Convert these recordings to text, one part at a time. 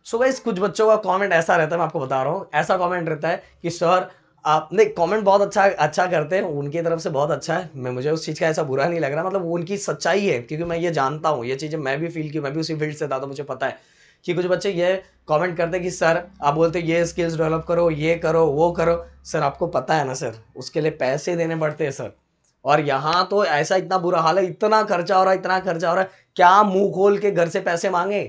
So guys कुछ बच्चों का कमेंट ऐसा रहता है, मैं आपको बता रहा हूँ, ऐसा कमेंट रहता है कि सर आप नहीं, कमेंट बहुत अच्छा करते हैं, उनकी तरफ से बहुत अच्छा है, मैं मुझे उस चीज़ का ऐसा बुरा नहीं लग रहा, मतलब वो उनकी सच्चाई है, क्योंकि मैं ये जानता हूँ, ये चीज़ें मैं भी फील की, मैं भी उसी फील्ड से था, तो मुझे पता है कि कुछ बच्चे ये कमेंट करते हैं कि सर आप बोलते ये स्किल्स डेवलप करो, ये करो, वो करो। सर आपको पता है ना सर, उसके लिए पैसे देने पड़ते हैं सर। और यहाँ तो ऐसा इतना बुरा हाल है, इतना खर्चा हो रहा है, इतना खर्चा हो रहा है, क्या मुंह खोल के घर से पैसे मांगे,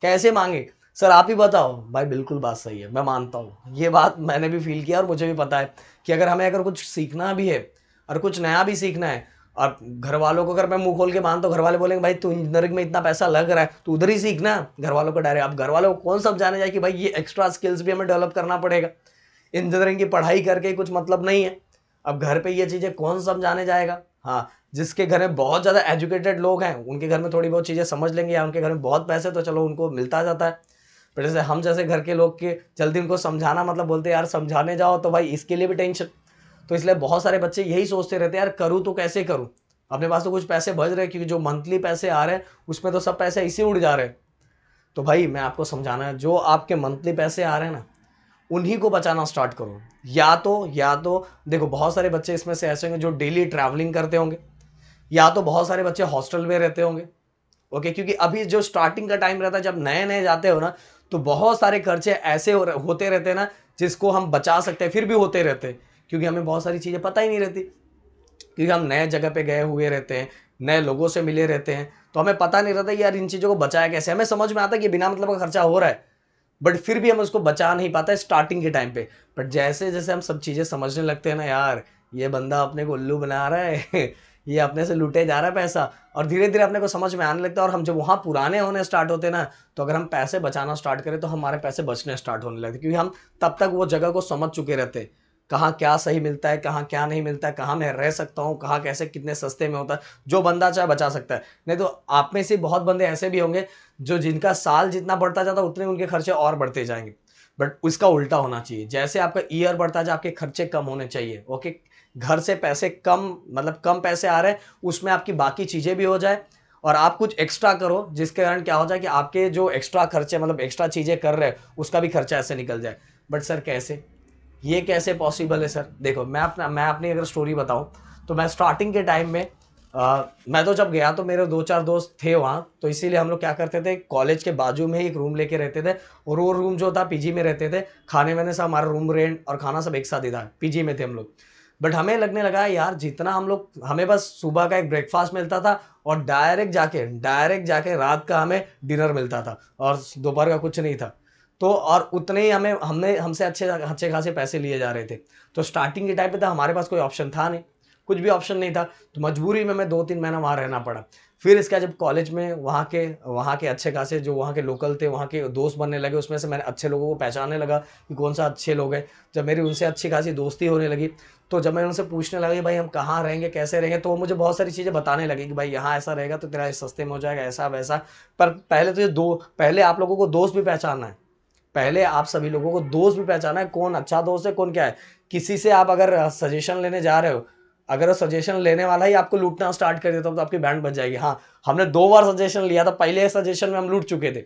कैसे मांगे? सर आप ही बताओ भाई। बिल्कुल बात सही है, मैं मानता हूँ, ये बात मैंने भी फील किया और मुझे भी पता है कि अगर हमें अगर कुछ सीखना भी है और कुछ नया भी सीखना है, और घर वालों को अगर मैं मुंह खोल के मानता हूँ, घर वाले बोलेंगे भाई तू इंजीनियरिंग में इतना पैसा लग रहा है, तू उधर ही सीखना। घर वालों को डायरेक्ट, अब घर वालों को कौन समझाने जाए कि भाई ये एक्स्ट्रा स्किल्स भी हमें डेवलप करना पड़ेगा, इंजीनियरिंग की पढ़ाई करके कुछ मतलब नहीं है। अब घर पे ये चीज़ें कौन समझाने जाएगा? हाँ, जिसके घर में बहुत ज़्यादा एजुकेटेड लोग हैं, उनके घर में थोड़ी बहुत चीज़ें समझ लेंगे, या उनके घर में बहुत पैसे तो चलो उनको मिलता जाता है। पर जैसे हम जैसे घर के लोग के जल्दी उनको समझाना, मतलब बोलते हैं यार समझाने जाओ तो भाई इसके लिए भी टेंशन। तो इसलिए बहुत सारे बच्चे यही सोचते रहते हैं यार करूँ तो कैसे करूँ, अपने पास तो कुछ पैसे बच रहे हैं, क्योंकि जो मंथली पैसे आ रहे हैं उसमें तो सब पैसे इसी उड़ जा रहे हैं। तो भाई मैं आपको समझाना है, जो आपके मंथली पैसे आ रहे हैं ना, उन्हीं को बचाना स्टार्ट करो। या तो देखो, बहुत सारे बच्चे इसमें से ऐसे होंगे जो डेली ट्रैवलिंग करते होंगे, या तो बहुत सारे बच्चे हॉस्टल में रहते होंगे। ओके, क्योंकि अभी जो स्टार्टिंग का टाइम रहता है, जब नए नए जाते हो ना, तो बहुत सारे खर्चे ऐसे होते रहते हैं ना, जिसको हम बचा सकते हैं, फिर भी होते रहते हैं, क्योंकि हमें बहुत सारी चीज़ें पता ही नहीं रहती, क्योंकि हम नए जगह पे गए हुए रहते हैं, नए लोगों से मिले रहते हैं, तो हमें पता नहीं रहता यार इन चीज़ों को बचाया कैसे। हमें समझ में आता है कि बिना मतलब का खर्चा हो रहा है, बट फिर भी हम उसको बचा नहीं पाते स्टार्टिंग के टाइम पे। बट जैसे जैसे हम सब चीज़ें समझने लगते हैं ना, यार ये बंदा अपने को उल्लू बना रहा है ये अपने से लूटे जा रहा है पैसा, और धीरे धीरे अपने को समझ में आने लगता है, और हम जब वहाँ पुराने होने स्टार्ट होते हैं ना, तो अगर हम पैसे बचाना स्टार्ट करें तो हमारे पैसे बचने स्टार्ट होने लगते, क्योंकि हम तब तक वो जगह को समझ चुके रहते हैं, कहाँ क्या सही मिलता है, कहाँ क्या नहीं मिलता है, कहाँ मैं रह सकता हूँ, कहाँ कैसे कितने सस्ते में होता है। जो बंदा चाहे बचा सकता है। नहीं तो आप में से बहुत बंदे ऐसे भी होंगे जो जिनका साल जितना बढ़ता जाता है उतने उनके खर्चे और बढ़ते जाएंगे। बट उसका उल्टा होना चाहिए, जैसे आपका ईयर बढ़ता जाए आपके खर्चे कम होने चाहिए। ओके, घर से पैसे कम, मतलब कम पैसे आ रहे हैं, उसमें आपकी बाकी चीज़ें भी हो जाए, और आप कुछ एक्स्ट्रा करो, जिसके कारण क्या हो जाए कि आपके जो एक्स्ट्रा खर्चे, मतलब एक्स्ट्रा चीज़ें कर रहे हैं, उसका भी खर्चा ऐसे निकल जाए। बट सर कैसे, ये कैसे पॉसिबल है सर? देखो, मैं अपनी अगर स्टोरी बताऊं, तो मैं स्टार्टिंग के टाइम में मैं तो जब गया तो मेरे दो चार दोस्त थे वहाँ, तो इसीलिए हम लोग क्या करते थे, कॉलेज के बाजू में ही एक रूम लेके रहते थे, और वो रूम जो था पीजी में रहते थे। खाने मैंने सब, हमारा रूम रेंट और खाना सब एक साथ ही था, पीजी में थे हम लोग। बट हमें लगने लगा यार जितना हम लोग, हमें बस सुबह का एक ब्रेकफास्ट मिलता था, और डायरेक्ट जाके रात का हमें डिनर मिलता था, और दोपहर का कुछ नहीं था। तो और उतने ही हमें हमने हमसे अच्छे अच्छे खासे पैसे लिए जा रहे थे। तो स्टार्टिंग के टाइम पे था, हमारे पास कोई ऑप्शन था नहीं, कुछ भी ऑप्शन नहीं था, तो मजबूरी में मैं 2-3 महीना वहाँ रहना पड़ा। फिर इसका जब कॉलेज में वहाँ के अच्छे खासे जो वहाँ के लोकल थे, वहाँ के दोस्त बनने लगे, उसमें से मैंने अच्छे लोगों को पहचानने लगा कि कौन सा अच्छे लोग हैं। जब मेरी उनसे अच्छी खासी दोस्ती होने लगी, तो जब मैं उनसे पूछने लगा कि भाई हम कहाँ रहेंगे, कैसे रहेंगे, तो वो मुझे बहुत सारी चीज़ें बताने लगे कि भाई यहाँ ऐसा रहेगा तो तेरा सस्ते में हो जाएगा, ऐसा वैसा। पर पहले आप लोगों को दोस्त भी पहचानना है, पहले आप सभी लोगों को दोस्त भी पहचाना है, कौन अच्छा दोस्त है कौन क्या है। किसी से आप अगर सजेशन लेने जा रहे हो, अगर वो सजेशन लेने वाला ही आपको लूटना स्टार्ट कर देता हो, तो आपकी बैंड बच जाएगी। हाँ, हमने 2 बार सजेशन लिया था, पहले सजेशन में हम लूट चुके थे,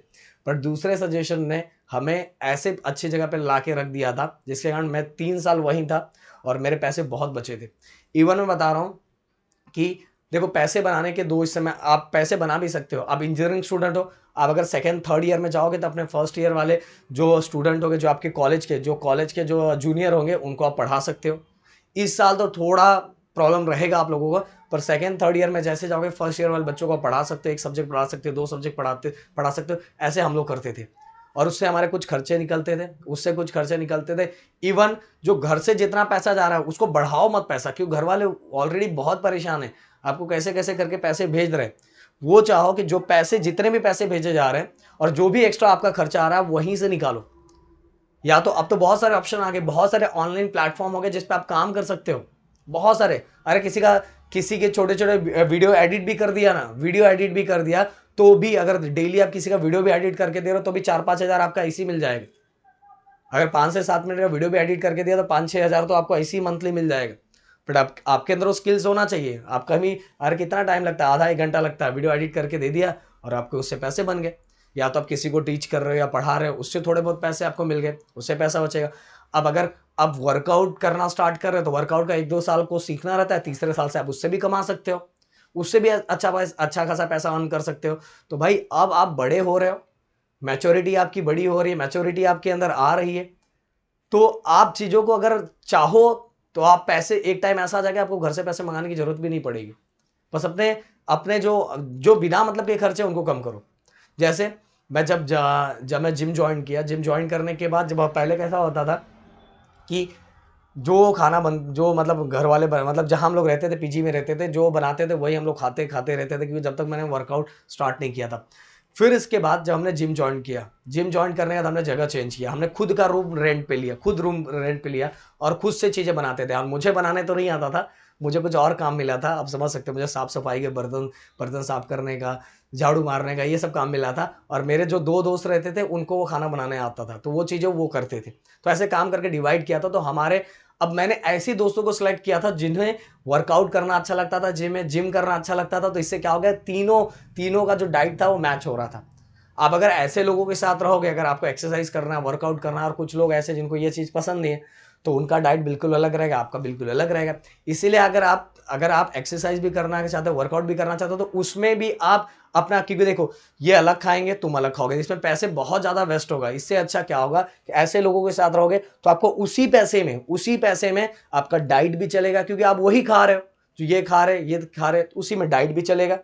पर दूसरे सजेशन ने हमें ऐसे अच्छी जगह पे ला के रख दिया था, जिसके कारण मैं 3 साल वहीं था, और मेरे पैसे बहुत बचे थे। इवन मैं बता रहा हूँ कि देखो, पैसे बनाने के दो हिस्से में आप पैसे बना भी सकते हो। आप इंजीनियरिंग स्टूडेंट हो, आप अगर सेकंड थर्ड ईयर में जाओगे, तो अपने फर्स्ट ईयर वाले जो स्टूडेंट होंगे, जो आपके कॉलेज के जो जूनियर होंगे, उनको आप पढ़ा सकते हो। इस साल तो थोड़ा प्रॉब्लम रहेगा आप लोगों को, पर सेकंड थर्ड ईयर में जैसे जाओगे, फर्स्ट ईयर वाले बच्चों को पढ़ा सकते हो, एक सब्जेक्ट पढ़ा सकते हो, 2 सब्जेक्ट पढ़ा सकते हो, ऐसे हम लोग करते थे। और उससे हमारे कुछ खर्चे निकलते थे, उससे कुछ खर्चे निकलते थे। इवन जो घर से जितना पैसा जा रहा है उसको बढ़ाओ मत पैसा, क्योंकि घर वाले ऑलरेडी बहुत परेशान है, आपको कैसे कैसे करके पैसे भेज रहे हैं। वो चाहो कि जो पैसे, जितने भी पैसे भेजे जा रहे हैं, और जो भी एक्स्ट्रा आपका खर्चा आ रहा है, वहीं से निकालो। या तो अब तो बहुत सारे ऑप्शन आ गए, बहुत सारे ऑनलाइन प्लेटफॉर्म हो गए जिस पे आप काम कर सकते हो, बहुत सारे। अरे किसी के छोटे छोटे वीडियो एडिट भी कर दिया ना, वीडियो एडिट भी कर दिया, तो भी अगर डेली आप किसी का वीडियो भी एडिट करके दे रहे हो, तो भी 4-5 हज़ार आपका इसी मिल जाएगा। अगर 5 से 7 मिनट का वीडियो भी एडिट करके दिया, तो 5-6 हज़ार तो आपको ऐसी मंथली मिल जाएगा। बट आपके अंदर वो स्किल्स होना चाहिए। आप कभी, अरे कितना टाइम लगता है, आधा 1 घंटा लगता है, वीडियो एडिट करके दे दिया और आपके उससे पैसे बन गए। या तो आप किसी को टीच कर रहे हो या पढ़ा रहे हो, उससे थोड़े बहुत पैसे आपको मिल गए, उससे पैसा बचेगा। अब अगर आप वर्कआउट करना स्टार्ट कर रहे हो तो वर्कआउट का 1-2 साल को सीखना रहता है, तीसरे साल से आप उससे भी कमा सकते हो, उससे भी अच्छा खासा पैसा अर्न कर सकते हो। तो भाई अब आप बड़े हो रहे हो, मैच्योरिटी आपकी बड़ी हो रही है, मैच्योरिटी आपके अंदर आ रही है, तो आप चीज़ों को अगर चाहो तो आप पैसे, एक टाइम ऐसा आ जाएगा आपको घर से पैसे मंगाने की जरूरत भी नहीं पड़ेगी। बस अपने अपने जो जो बिना मतलब के खर्चे उनको कम करो। जैसे मैं जब मैं जिम ज्वाइन किया, जिम ज्वाइन करने के बाद जब पहले कैसा होता था कि जो खाना बन जो मतलब घर वाले मतलब जहाँ हम लोग रहते थे, पीजी में रहते थे, जो बनाते थे वही हम लोग खाते खाते रहते थे, क्योंकि जब तक मैंने वर्कआउट स्टार्ट नहीं किया था। फिर इसके बाद जब हमने जिम ज्वाइन किया, जिम ज्वाइन करने के बाद हमने जगह चेंज किया, हमने खुद का रूम रेंट पे लिया, खुद रूम रेंट पे लिया और खुद से चीज़ें बनाते थे। और मुझे बनाने तो नहीं आता था, मुझे कुछ और काम मिला था, आप समझ सकते हो, मुझे साफ सफाई के बर्तन बर्तन साफ करने का, झाड़ू मारने का, ये सब काम मिला था। और मेरे जो 2 दोस्त रहते थे उनको वो खाना बनाने आता था, तो वो चीज़ें वो करते थे। तो ऐसे काम करके डिवाइड किया था। तो हमारे अब मैंने ऐसे दोस्तों को सिलेक्ट किया था जिन्हें वर्कआउट करना अच्छा लगता था, जिन्हें जिम करना अच्छा लगता था। तो इससे क्या हो गया, तीनों तीनों का जो डाइट था वो मैच हो रहा था। आप अगर ऐसे लोगों के साथ रहोगे, अगर आपको एक्सरसाइज करना है, वर्कआउट करना है, और कुछ लोग ऐसे जिनको ये चीज़ पसंद नहीं है, तो उनका डाइट बिल्कुल अलग रहेगा, आपका बिल्कुल अलग रहेगा। इसीलिए अगर आप एक्सरसाइज भी करना चाहते हो, वर्कआउट भी करना चाहते हो, तो उसमें भी आप अपना, क्योंकि देखो ये अलग खाएंगे, तुम अलग खाओगे, इसमें पैसे बहुत ज़्यादा वेस्ट होगा। इससे अच्छा क्या होगा कि ऐसे लोगों के साथ रहोगे तो आपको उसी पैसे में आपका डाइट भी चलेगा, क्योंकि आप वही खा रहे हो, जो ये खा रहे ये खा रहे, तो उसी में डाइट भी चलेगा,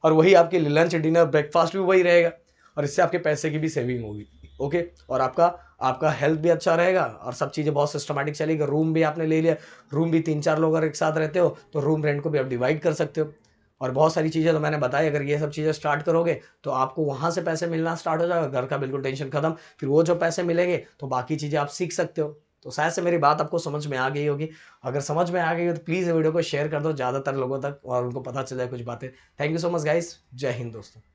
और वही आपकी लंच डिनर ब्रेकफास्ट भी वही रहेगा, और इससे आपके पैसे की भी सेविंग होगी। ओके, और आपका आपका हेल्थ भी अच्छा रहेगा, और सब चीज़ें बहुत सिस्टमैटिक चलेगी। रूम भी आपने ले लिया, रूम भी 3-4 लोग अगर एक साथ रहते हो तो रूम रेंट को भी आप डिवाइड कर सकते हो। और बहुत सारी चीज़ें तो मैंने बताई, अगर ये सब चीज़ें स्टार्ट करोगे तो आपको वहाँ से पैसे मिलना स्टार्ट हो जाएगा, घर का बिल्कुल टेंशन खत्म। फिर वो जो पैसे मिलेंगे तो बाकी चीज़ें आप सीख सकते हो। तो शायद से मेरी बात आपको समझ में आ गई होगी। अगर समझ में आ गई हो तो प्लीज़ वीडियो को शेयर कर दो ज़्यादातर लोगों तक, और उनको पता चल जाए कुछ बातें। Thank you so much guys, जय हिंद दोस्तों।